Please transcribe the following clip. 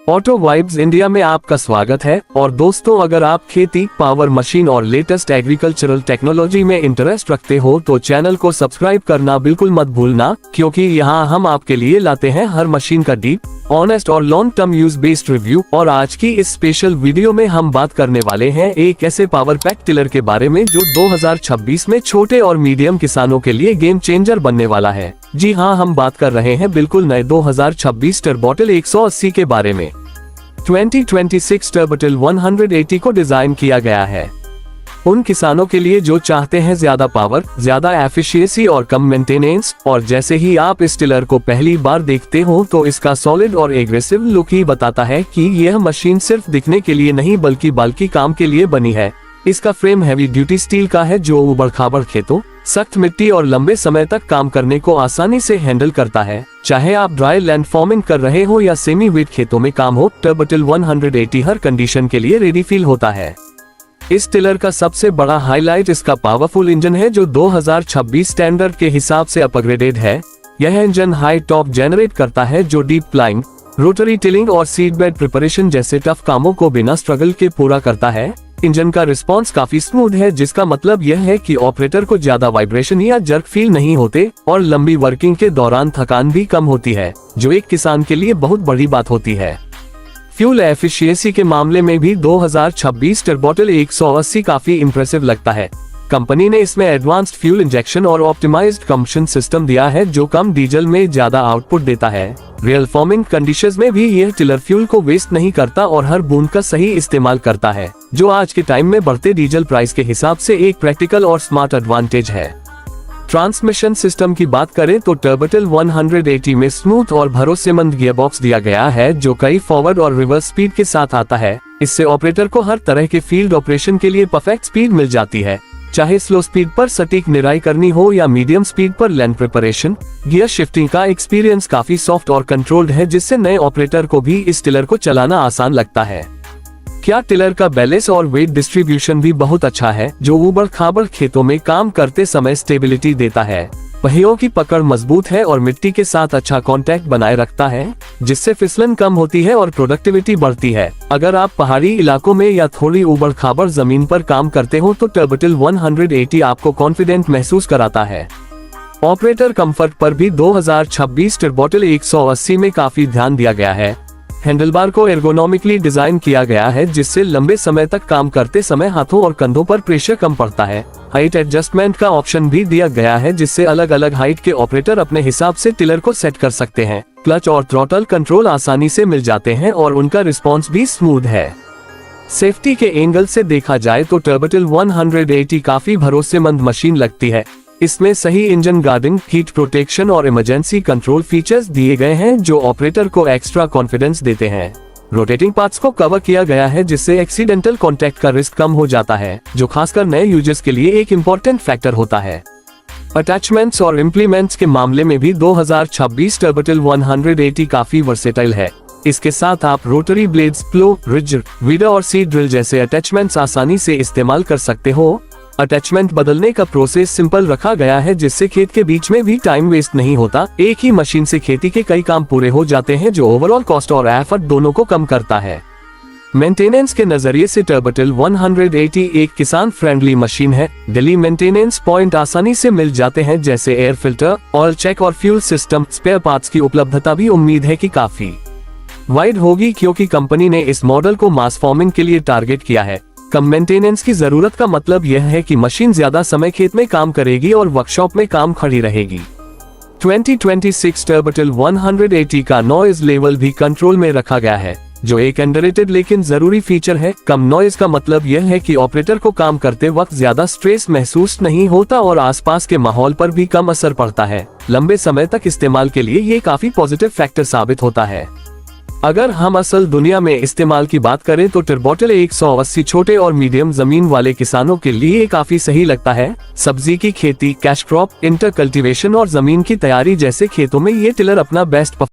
Auto vibes India में आपका स्वागत है। और दोस्तों, अगर आप खेती, पावर मशीन और लेटेस्ट एग्रीकल्चरल टेक्नोलॉजी में इंटरेस्ट रखते हो तो चैनल को सब्सक्राइब करना बिल्कुल मत भूलना, क्योंकि यहाँ हम आपके लिए लाते हैं हर मशीन का डीप, ऑनेस्ट और long term use based review. और आज की इस स्पेशल वीडियो में हम बात करने वाले हैं एक ऐसे पावर पैक टिलर के बारे में जो 2026 में छोटे और मीडियम किसानों के लिए गेम चेंजर बनने वाला है। जी हाँ, हम बात कर रहे हैं बिल्कुल नए 2026 टर्बोटिल 180 के बारे में। 2026 टर्बोटिल 180 को डिजाइन किया गया है उन किसानों के लिए जो चाहते हैं ज्यादा पावर, ज्यादा एफिशिएंसी और कम मेंटेनेंस। और जैसे ही आप इस टिलर को पहली बार देखते हो तो इसका सॉलिड और एग्रेसिव लुक ही बताता है कि यह मशीन सिर्फ दिखने के लिए नहीं बल्कि बाल्की काम के लिए बनी है। इसका फ्रेम हैवी ड्यूटी स्टील का है जो उबड़ खाबड़ खेतों, सख्त मिट्टी और लंबे समय तक काम करने को आसानी से हैंडल करता है। चाहे आप ड्राई लैंड फार्मिंग कर रहे हो या सेमी वेट खेतों में काम हो, टर्बोटिल 180 हर कंडीशन के लिए रेडी फील होता है। इस टिलर का सबसे बड़ा हाईलाइट इसका पावरफुल इंजन है जो 2026 स्टैंडर्ड के हिसाब से अपग्रेडेड है। यह इंजन हाई टॉर्क जनरेट करता है जो डीप प्लाइंग, रोटरी टिलिंग और सीड बेड प्रिपरेशन जैसे टफ कामों को बिना स्ट्रगल के पूरा करता है। इंजन का रिस्पॉन्स काफी स्मूथ है, जिसका मतलब यह है कि ऑपरेटर को ज्यादा वाइब्रेशन या जर्क फील नहीं होते और लंबी वर्किंग के दौरान थकान भी कम होती है, जो एक किसान के लिए बहुत बड़ी बात होती है। फ्यूल एफिशिएंसी के मामले में भी 2026 टर्बोटिल 180 काफी इंप्रेसिव लगता है। कंपनी ने इसमें एडवांस्ड फ्यूल इंजेक्शन और ऑप्टिमाइज्ड कंबशन सिस्टम दिया है जो कम डीजल में ज्यादा आउटपुट देता है। रियल फार्मिंग कंडीशंस में भी यह टिलर फ्यूल को वेस्ट नहीं करता और हर बूंद का सही इस्तेमाल करता है, जो आज के टाइम में बढ़ते डीजल प्राइस के हिसाब से एक प्रैक्टिकल और स्मार्ट एडवांटेज है। ट्रांसमिशन सिस्टम की बात करें तो टर्बोटिल 180 में स्मूथ और भरोसेमंद गियरबॉक्स दिया गया है जो कई फॉरवर्ड और रिवर्स स्पीड के साथ आता है। इससे ऑपरेटर को हर तरह के फील्ड ऑपरेशन के लिए परफेक्ट स्पीड मिल जाती है, चाहे स्लो स्पीड पर सटीक निराई करनी हो या मीडियम स्पीड पर लैंड प्रिपरेशन। गियर शिफ्टिंग का एक्सपीरियंस काफी सॉफ्ट और कंट्रोल्ड है, जिससे नए ऑपरेटर को भी इस टिलर को चलाना आसान लगता है। क्या टिलर का बैलेंस और वेट डिस्ट्रीब्यूशन भी बहुत अच्छा है, जो उबड़ खाबड़ खेतों में काम करते समय स्टेबिलिटी देता है। पहियों की पकड़ मजबूत है और मिट्टी के साथ अच्छा कांटेक्ट बनाए रखता है, जिससे फिसलन कम होती है और प्रोडक्टिविटी बढ़ती है। अगर आप पहाड़ी इलाकों में या थोड़ी उबड़ खाबड़ जमीन पर काम करते हो तो टर्बोटिल 180 आपको कॉन्फिडेंट महसूस कराता है। ऑपरेटर कंफर्ट पर भी 2026 टर्बोटिल 180 में काफी ध्यान दिया गया है। हैंडलबार को एर्गोनॉमिकली डिजाइन किया गया है, जिससे लंबे समय तक काम करते समय हाथों और कंधों पर प्रेशर कम पड़ता है। हाइट एडजस्टमेंट का ऑप्शन भी दिया गया है, जिससे अलग अलग हाइट के ऑपरेटर अपने हिसाब से टिलर को सेट कर सकते हैं। क्लच और थ्रॉटल कंट्रोल आसानी से मिल जाते हैं और उनका रिस्पॉन्स भी स्मूथ है। सेफ्टी के एंगल से देखा जाए तो टर्बोटिल 180 काफी भरोसेमंद मशीन लगती है। इसमें सही इंजन गार्डिंग, हीट प्रोटेक्शन और इमरजेंसी कंट्रोल फीचर्स दिए गए हैं जो ऑपरेटर को एक्स्ट्रा कॉन्फिडेंस देते हैं। रोटेटिंग पार्ट्स को कवर किया गया है, जिससे एक्सीडेंटल कॉन्टैक्ट का रिस्क कम हो जाता है, जो खासकर नए यूजर्स के लिए एक इम्पोर्टेंट फैक्टर होता है। अटैचमेंट्स और इम्प्लीमेंट्स के मामले में भी 2026 टर्बोटिल 180 काफी वर्सेटाइल है। इसके साथ आप रोटरी ब्लेड्स, प्लो, रिज, वीडर और सीड ड्रिल जैसे अटैचमेंट्स आसानी से इस्तेमाल कर सकते हो। अटैचमेंट बदलने का प्रोसेस सिंपल रखा गया है, जिससे खेत के बीच में भी टाइम वेस्ट नहीं होता। एक ही मशीन से खेती के कई काम पूरे हो जाते हैं, जो ओवरऑल कॉस्ट और एफर्ट दोनों को कम करता है। मेंटेनेंस के नजरिए से टर्बोटिल 180 एक किसान फ्रेंडली मशीन है। डेली मेंटेनेंस पॉइंट आसानी से मिल जाते हैं, जैसे एयर फिल्टर, ऑयल चेक और फ्यूल सिस्टम। स्पेयर पार्ट्स की उपलब्धता भी उम्मीद है कि काफी वाइड होगी, क्योंकि कंपनी ने इस मॉडल को मास फार्मिंग के लिए टारगेट किया है। कम मेंटेनेंस की जरूरत का मतलब यह है कि मशीन ज्यादा समय खेत में काम करेगी और वर्कशॉप में काम खड़ी रहेगी। 2026 टर्बोटिल 180 का नॉइज लेवल भी कंट्रोल में रखा गया है, जो एक अंडररेटेड लेकिन जरूरी फीचर है। कम नॉइज का मतलब यह है कि ऑपरेटर को काम करते वक्त ज्यादा स्ट्रेस महसूस नहीं होता और आसपास के माहौल पर भी कम असर पड़ता है। लंबे समय तक इस्तेमाल के लिए ये काफी पॉजिटिव फैक्टर साबित होता है। अगर हम असल दुनिया में इस्तेमाल की बात करें तो टर्बोटिल 180 छोटे और मीडियम जमीन वाले किसानों के लिए काफी सही लगता है। सब्जी की खेती, कैश क्रॉप, इंटर कल्टीवेशन और जमीन की तैयारी जैसे खेतों में ये टिलर अपना बेस्ट